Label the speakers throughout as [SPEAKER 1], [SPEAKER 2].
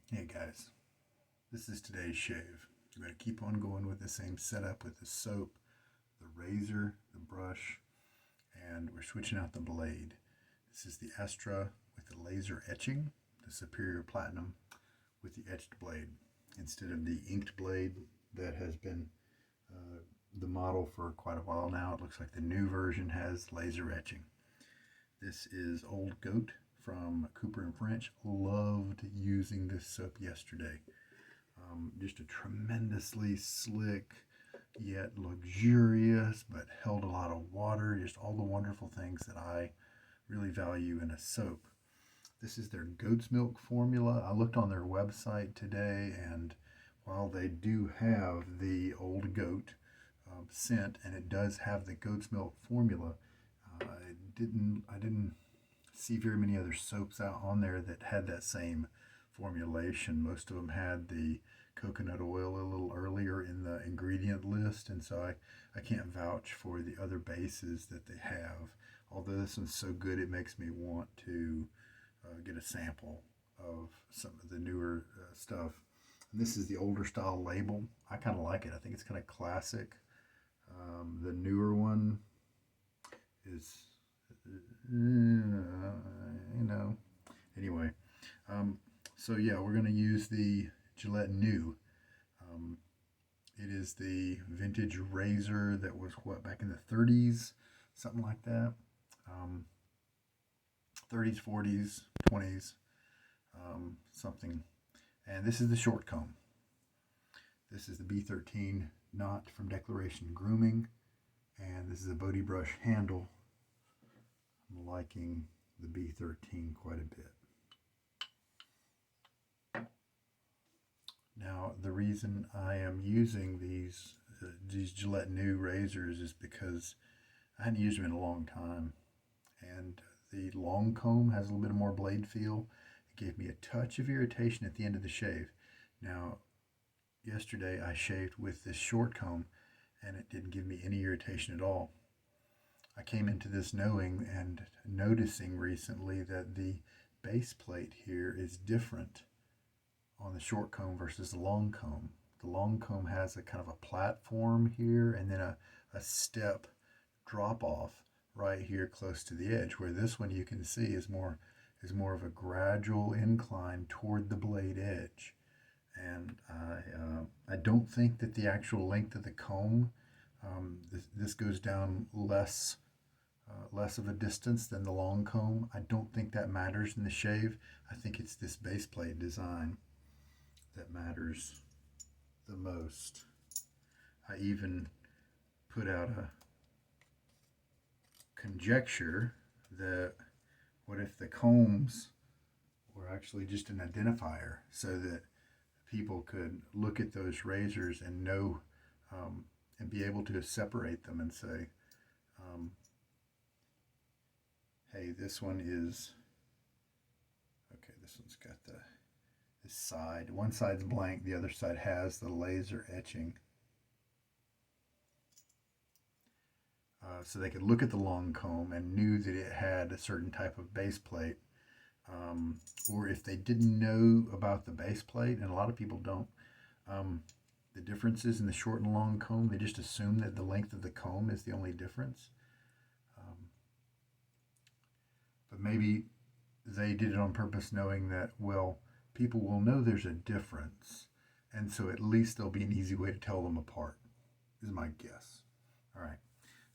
[SPEAKER 1] Hey guys, this is today's shave. I'm going to keep on going with the same setup with the soap, the razor, the brush, and we're switching out the blade. This is the Astra with the laser etching, the Superior Platinum with the etched blade, instead of the inked blade that has been the model for quite a while now. It looks like the new version has laser etching. This is Old Goat from Cooper and French. Loved using this soap yesterday. Just a tremendously slick yet luxurious, but held a lot of water. Just all the wonderful things that I really value in a soap. This is their goat's milk formula. I looked on their website today, and while they do have the Old Goat scent, and it does have the goat's milk formula, I didn't see very many other soaps out on there that had that same formulation. Most of them had the coconut oil a little earlier in the ingredient list, and so I can't vouch for the other bases that they have. Although this one's so good, it makes me want to get a sample of some of the newer stuff. And this is the older style label. I kind of like it. I think it's kind of classic. The newer one is, anyway. So yeah, we're going to use the Gillette New. Um, it is the vintage razor that was back in the 30s, something like that. 30s, 40s, 20s, something. And this is the short comb. This is the B13 knot from Declaration Grooming, and this is a BotiBrush handle. I'm liking the B13 quite a bit. Now, the reason I am using these Gillette New razors is because I hadn't used them in a long time, and the long comb has a little bit more blade feel. It gave me a touch of irritation at the end of the shave. Now, yesterday I shaved with this short comb, and it didn't give me any irritation at all. I came into this knowing and noticing recently that the base plate here is different on the short comb versus the long comb. The long comb has a kind of a platform here and then a step drop off right here close to the edge, where this one you can see is more of a gradual incline toward the blade edge. And I don't think that the actual length of the comb, this goes down less of a distance than the long comb. I don't think that matters in the shave. I think it's this base plate design that matters the most. I even put out a conjecture that what if the combs were actually just an identifier, so that people could look at those razors and know and be able to separate them and say, hey, this one is okay. This one's got this side. One side's blank. The other side has the laser etching. So they could look at the long comb and knew that it had a certain type of base plate. Or if they didn't know about the base plate, and a lot of people don't, the differences in the short and long comb, they just assume that the length of the comb is the only difference. But maybe they did it on purpose, knowing that, well, people will know there's a difference, and so at least there'll be an easy way to tell them apart, is my guess. All right,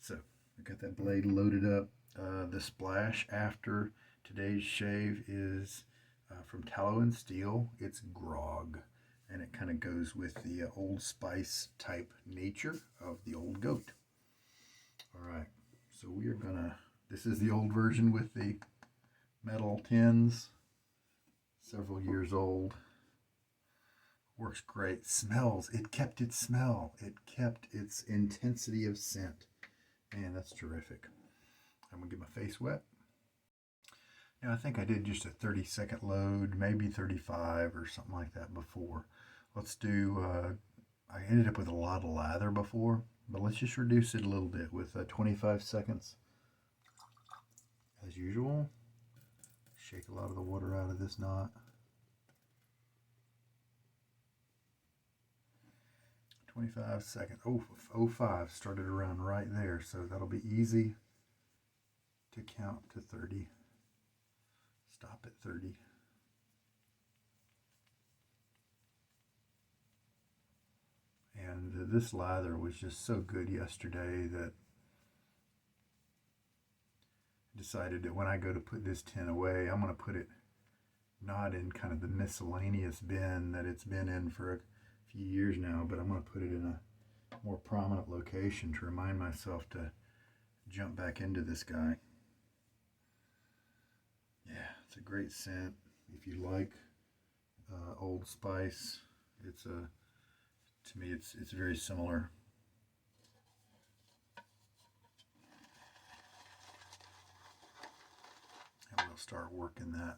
[SPEAKER 1] so I got that blade loaded up. The splash after today's shave is from Tallow and Steel. It's Grog, and it kind of goes with the Old Spice type nature of the Old Goat. All right, so we are gonna, this is the old version with the metal tins, several years old. Works great. Smells, it kept its smell, it kept its intensity of scent. Man, that's terrific. I'm gonna get my face wet. Now, I think I did just a 30-second load, maybe 35 or something like that before. Let's do, I ended up with a lot of lather before, but let's just reduce it a little bit with 25 seconds. As usual, shake a lot of the water out of this knot. 25 seconds. Oh, 05 started around right there, so that'll be easy to count to 30. Stop at 30. And this lather was just so good yesterday that I decided that when I go to put this tin away, I'm going to put it not in kind of the miscellaneous bin that it's been in for a few years now, but I'm going to put it in a more prominent location to remind myself to jump back into this guy. Yeah, it's a great scent. If you like Old Spice, it's a, to me it's very similar. And we'll start working that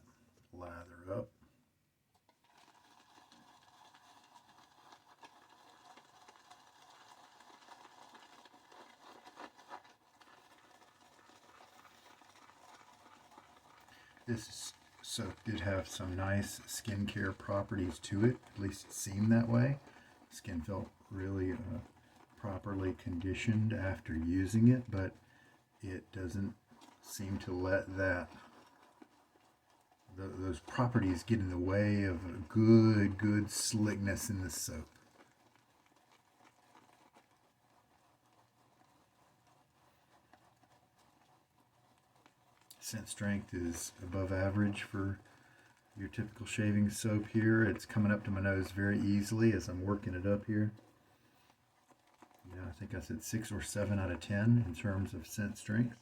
[SPEAKER 1] lather up. This soap did have some nice skincare properties to it, at least it seemed that way. Skin felt really properly conditioned after using it, but it doesn't seem to let those properties get in the way of a good slickness in the soap. Scent strength is above average for your typical shaving soap here. It's coming up to my nose very easily as I'm working it up here. Yeah, I think I said 6 or 7 out of 10 in terms of scent strength.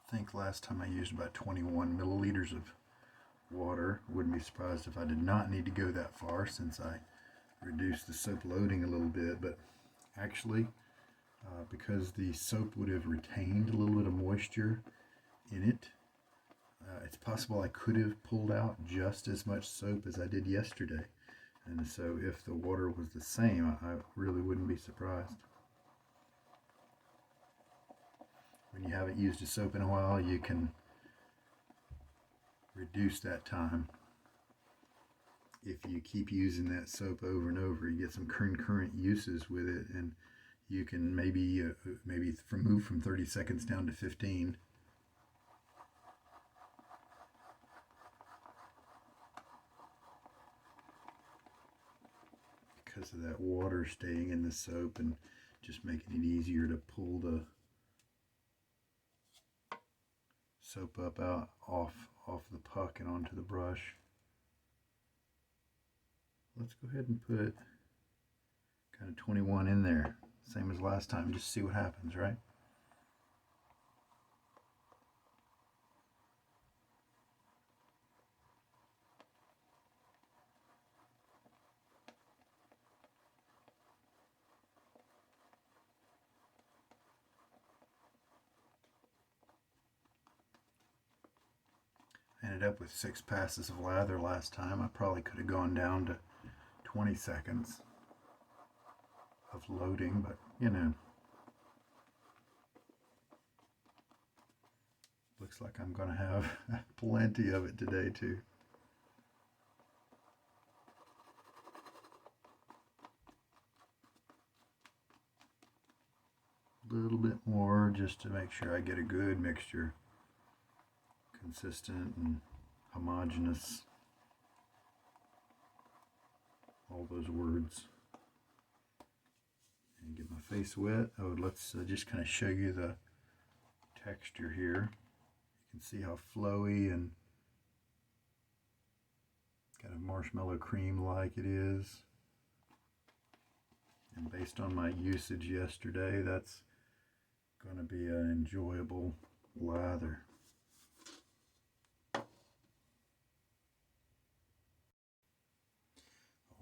[SPEAKER 1] I think last time I used about 21 milliliters of water. Wouldn't be surprised if I did not need to go that far since I reduced the soap loading a little bit, but actually because the soap would have retained a little bit of moisture in it, it's possible I could have pulled out just as much soap as I did yesterday. And so if the water was the same, I really wouldn't be surprised. When you haven't used a soap in a while, you can reduce that time. If you keep using that soap over and over, you get some concurrent uses with it, and you can maybe move from 30 seconds down to 15. Because of that water staying in the soap and just making it easier to pull the soap up out off the puck and onto the brush. Let's go ahead and put kind of 21 in there, same as last time, just see what happens, right? Ended up with 6 passes of lather last time. I probably could have gone down to 20 seconds of loading, but you know, looks like I'm going to have plenty of it today too. A little bit more just to make sure I get a good mixture, consistent and homogeneous, all those words. And get my my face wet. Oh, let's just kind of show you the texture here. You can see how flowy and kind of marshmallow cream like it is. And based on my usage yesterday, that's going to be an enjoyable lather.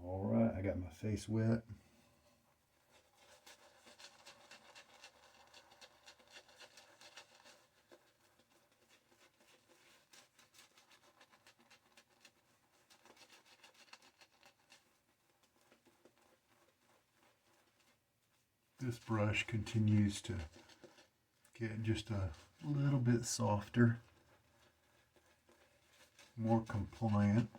[SPEAKER 1] All right, I got my face wet. This brush continues to get just a little bit softer, more compliant,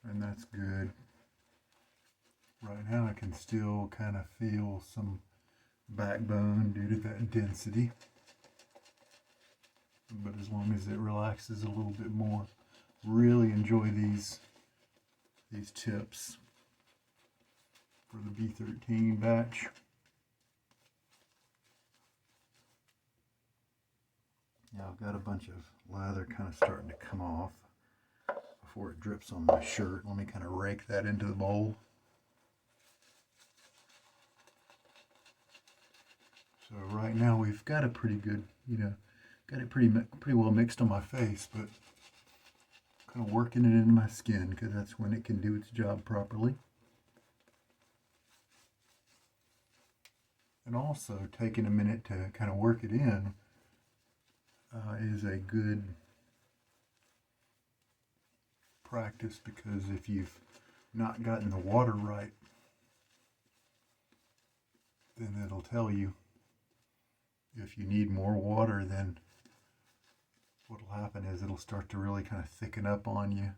[SPEAKER 1] and that's good. Right now I can still kind of feel some backbone due to that density, but as long as it relaxes a little bit more, really enjoy these tips for the B13 batch. Now I've got a bunch of lather kind of starting to come off before it drips on my shirt. Let me kind of rake that into the bowl. So right now we've got a pretty good, got it pretty well mixed on my face, but kind of working it into my skin because that's when it can do its job properly. And also taking a minute to kind of work it in is a good practice, because if you've not gotten the water right, then it'll tell you. If you need more water, then what will happen is it'll start to really kind of thicken up on you.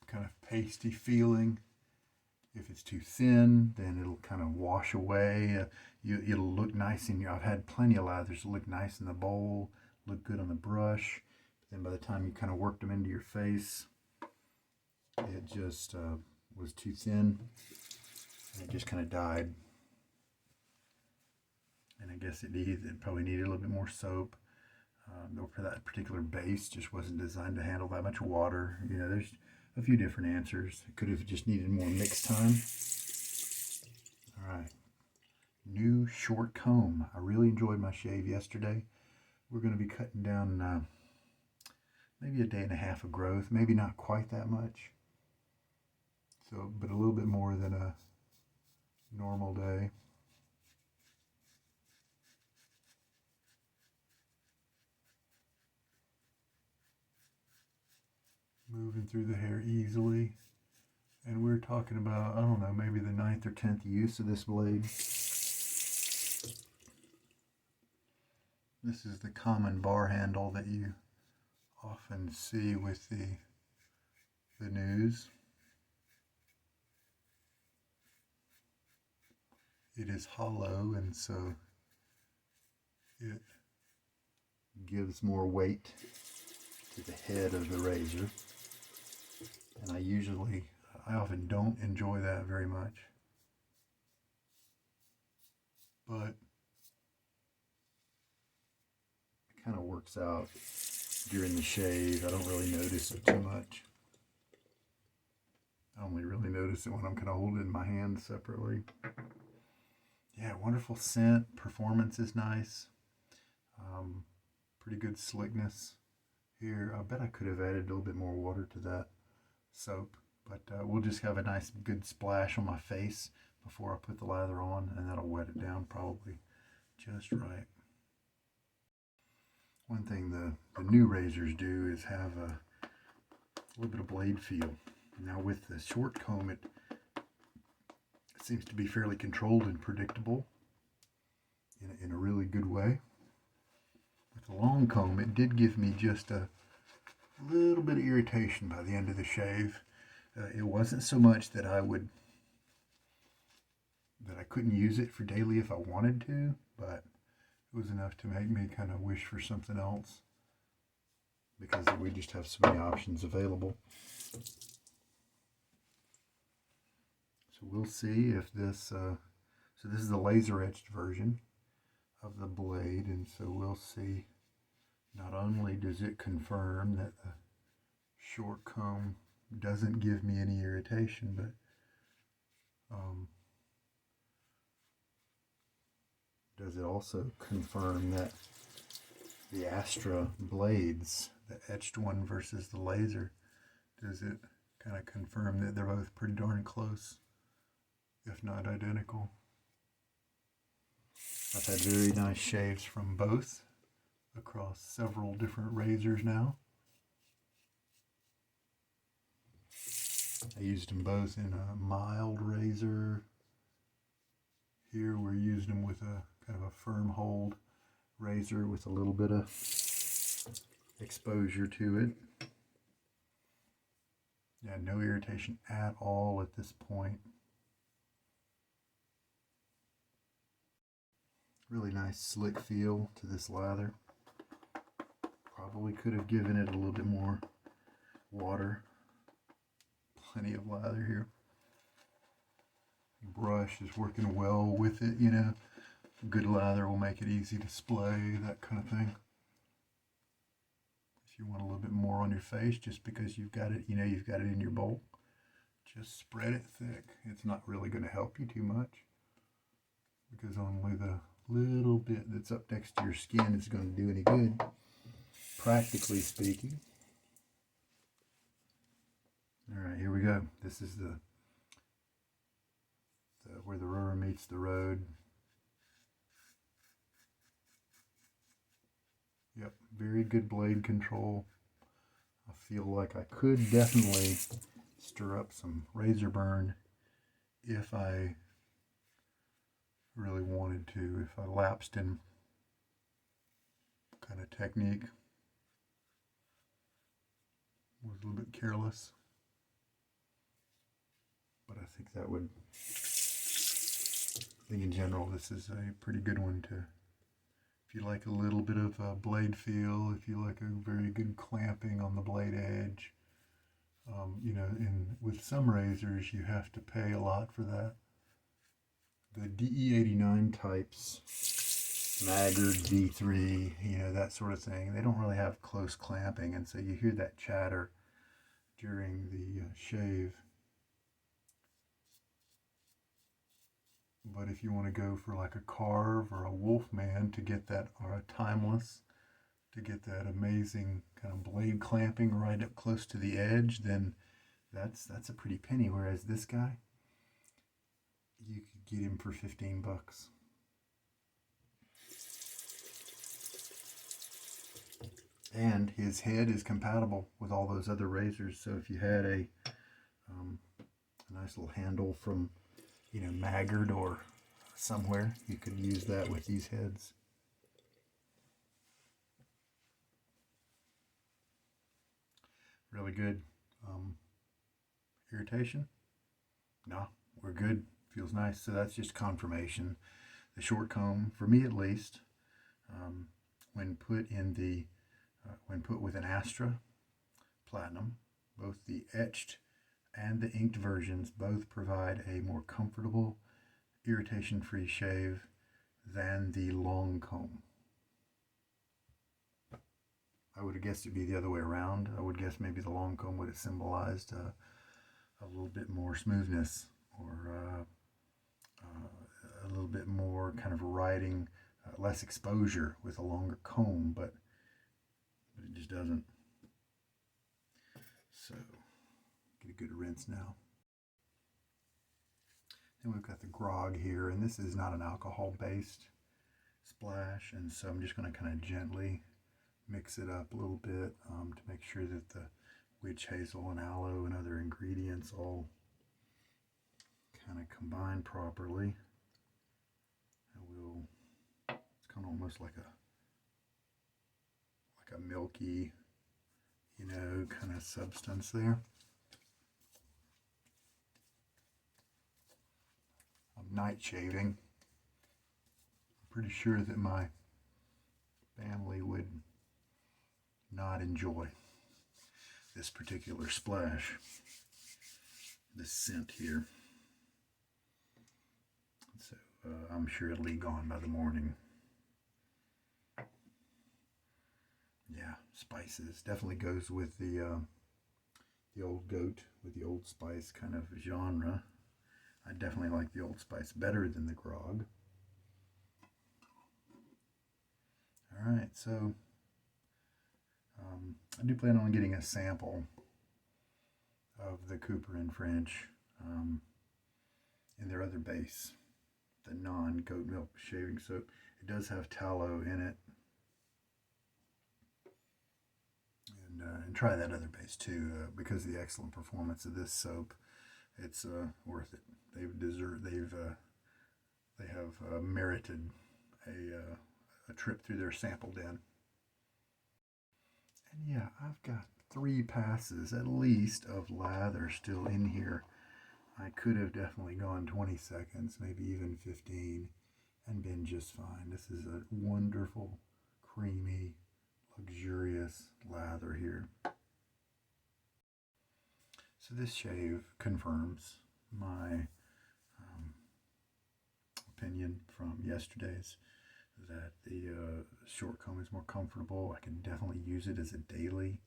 [SPEAKER 1] Kind of pasty feeling. If it's too thin, then it'll kind of wash away. It'll look nice in your. I've had plenty of lathers that look nice in the bowl, look good on the brush. But then by the time you kind of worked them into your face, it just was too thin. And it just kind of died. And I guess it probably needed a little bit more soap. For that particular base, just wasn't designed to handle that much water. There's a few different answers. It could have just needed more mix time. All right, new short comb. I really enjoyed my shave yesterday. We're going to be cutting down maybe a day and a half of growth, maybe not quite that much. So, but a little bit more than a normal day. Moving through the hair easily. And we're talking about, I don't know, maybe the 9th or 10th use of this blade. This is the common bar handle that you often see with the news. It is hollow, and so it gives more weight to the head of the razor. And I often don't enjoy that very much. But it kind of works out during the shave. I don't really notice it too much. I only really notice it when I'm kind of holding my hands separately. Yeah, wonderful scent. Performance is nice. Pretty good slickness here. I bet I could have added a little bit more water to that soap, but we'll just have a nice good splash on my face before I put the lather on, and that'll wet it down probably just right. One thing the new razors do is have a little bit of blade feel. Now with the short comb, it seems to be fairly controlled and predictable in a really good way. With the long comb, it did give me just a little bit of irritation by the end of the shave. It wasn't so much that I couldn't use it for daily if I wanted to, but it was enough to make me kind of wish for something else, because we just have so many options available. So we'll see if this, so this is the laser etched version of the blade, and so we'll see, not only does it confirm that the short comb doesn't give me any irritation, but does it also confirm that the Astra blades, the etched one versus the laser, does it kind of confirm that they're both pretty darn close, if not identical? I've had very nice shaves from both across several different razors now. I used them both in a mild razor. Here we're using them with a kind of a firm hold razor with a little bit of exposure to it. Yeah, no irritation at all at this point. Really nice slick feel to this lather. Probably could have given it a little bit more water. Plenty of lather here. Brush is working well with it, you know. Good lather will make it easy to splay, that kind of thing. If you want a little bit more on your face, just because you've got it, you know, you've got it in your bowl, just spread it thick. It's not really going to help you too much, because only the little bit that's up next to your skin is going to do any good, practically speaking. All right, here we go. This is the where the rubber meets the road. Yep, very good blade control. I feel like I could definitely stir up some razor burn if I really wanted to, if I lapsed in kind of technique, was a little bit careless. But I think that would, I think in general this is a pretty good one to, if you like a little bit of a blade feel, if you like a very good clamping on the blade edge. You know, with some razors you have to pay a lot for that. The DE89 types, Maggard, B3, you know, that sort of thing, they don't really have close clamping, and so you hear that chatter during the shave. But if you want to go for like a Carve or a Wolfman to get that, or a Timeless, to get that amazing kind of blade clamping right up close to the edge, then that's a pretty penny. Whereas this guy, you could get him for 15 bucks. And his head is compatible with all those other razors. So if you had a nice little handle from, you know, Maggard or somewhere, you could use that with these heads. Really good. Irritation? No, we're good. Feels nice. So that's just confirmation. The short comb, for me at least, when put in the when put with an Astra Platinum, both the etched and the inked versions both provide a more comfortable, irritation-free shave than the long comb. I would have guessed it'd be the other way around. I would guess maybe the long comb would have symbolized a little bit more smoothness, or a little bit more kind of riding, less exposure with a longer comb, but it just doesn't. So get a good rinse now. Then we've got the Grog here, and this is not an alcohol-based splash, and so I'm just going to kind of gently mix it up a little bit to make sure that the witch hazel and aloe and other ingredients all kind of combine properly. And it's kind of almost like a milky, you know, kind of substance there. I'm night shaving. I'm pretty sure that my family would not enjoy this particular splash, this scent here. So I'm sure it'll be gone by the morning. Yeah, spices definitely goes with the Old Goat, with the Old Spice kind of genre. I definitely like the Old Spice better than the Grog. All right, so I do plan on getting a sample of the Cooper and French in their other base, the non-goat milk shaving soap. It does have tallow in it. And try that other base too, because of the excellent performance of this soap. It's worth it. They have merited a trip through their sample den. And yeah, I've got 3 passes at least of lather still in here. I could have definitely gone 20 seconds, maybe even 15, and been just fine. This is a wonderful, creamy, luxurious lather here. So this shave confirms my opinion from yesterday's, that the short comb is more comfortable. I can definitely use it as a daily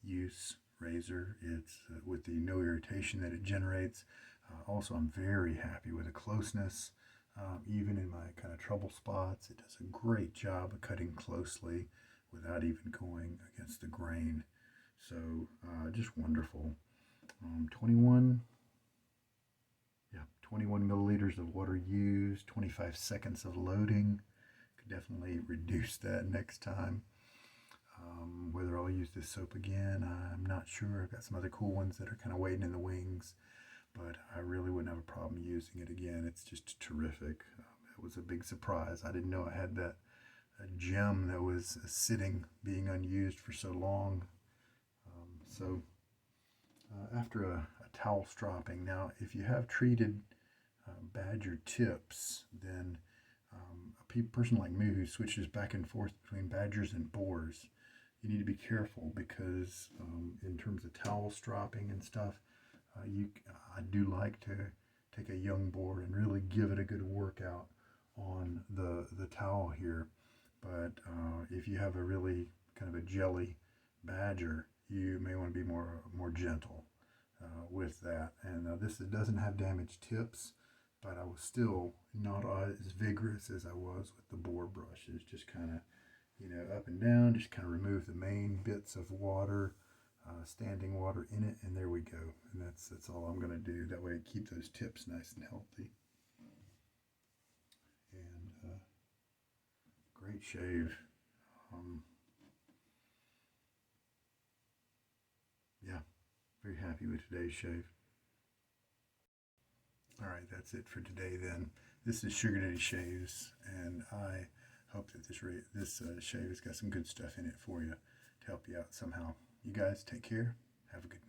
[SPEAKER 1] use razor. It's with the no irritation that it generates. Also, I'm very happy with the closeness. Even in my kind of trouble spots, it does a great job of cutting closely without even going against the grain. So just wonderful. 21 milliliters of water used, 25 seconds of loading. Could definitely reduce that next time. Whether I'll use this soap again, I'm not sure. I've got some other cool ones that are kind of waiting in the wings, but I really wouldn't have a problem using it again. It's just terrific. It was a big surprise. I didn't know I had that gem that was sitting, being unused for so long. So after a towel stropping, now if you have treated badger tips, then a person like me who switches back and forth between badgers and boars, you need to be careful, because in terms of towel stropping and stuff, I do like to take a young boar and really give it a good workout on the towel here. But if you have a really kind of a jelly badger, you may want to be more gentle with that. And this doesn't have damaged tips, but I was still not as vigorous as I was with the boar brushes. Just kind of, up and down, just kind of remove the main bits of water, standing water in it, and there we go. And that's all I'm going to do. That way I keep those tips nice and healthy. And great shave. Yeah, very happy with today's shave. All right, that's it for today then. This is Sugar Daddy Shaves, and I hope that this shave has got some good stuff in it for you to help you out somehow. You guys take care. Have a good night.